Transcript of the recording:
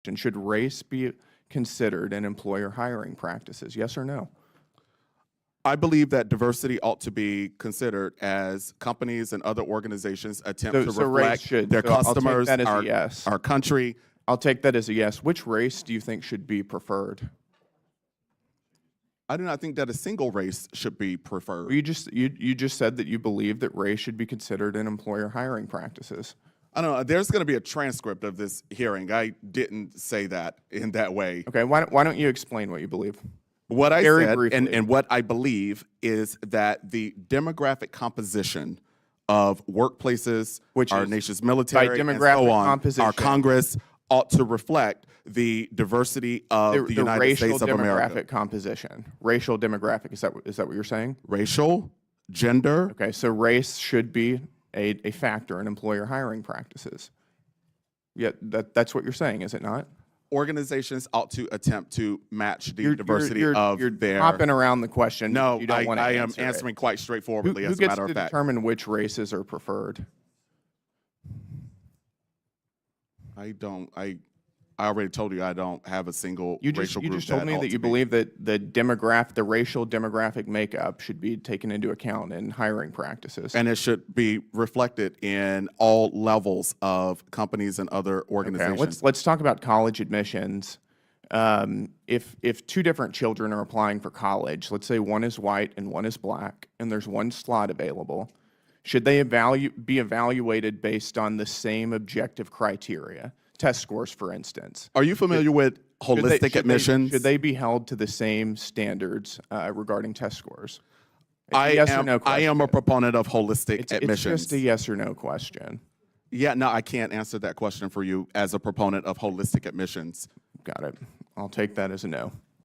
And should race be considered in employer hiring practices? Yes or no? I believe that diversity ought to be considered as companies and other organizations attempt to reflect their customers, I'll take that as a yes. our country. I'll take that as a yes. Which race do you think should be preferred? I do not think that a single race should be preferred. You just said that you believe that race should be considered in employer hiring practices. I don't know. There's going to be a transcript of this hearing. I didn't say that in that way. Okay, why don't you explain what you believe? What I said and what I believe is that the demographic composition of workplaces, which our nation's military, and so on, our Congress ought to reflect the diversity of the United States of America. Racial demographic composition. Racial demographic, is that what you're saying? Racial, gender. Okay, so race should be a factor in employer hiring practices. Yeah, that's what you're saying, is it not? Organizations ought to attempt to match the diversity of their... You're hopping around the question. No, you don't I am answering quite straightforwardly, as a matter of fact. Who gets to determine which races are preferred? I already told you I don't have a single racial group. You just told me that you believe that the racial demographic makeup should be taken into account in hiring practices. And it should be reflected in all levels of companies and other organizations. Okay, let's talk about college admissions. If two different children are applying for college, let's say one is white and one is black, and there's one slot available, should they be evaluated based on the same objective criteria? Test scores, for instance. Are you familiar with holistic admissions? Should they be held to the same standards regarding test scores? I am a proponent of holistic admissions. It's just a yes or no question. Yeah, no, I can't answer that question for you as a proponent of holistic admissions. Got it. I'll take that as a no.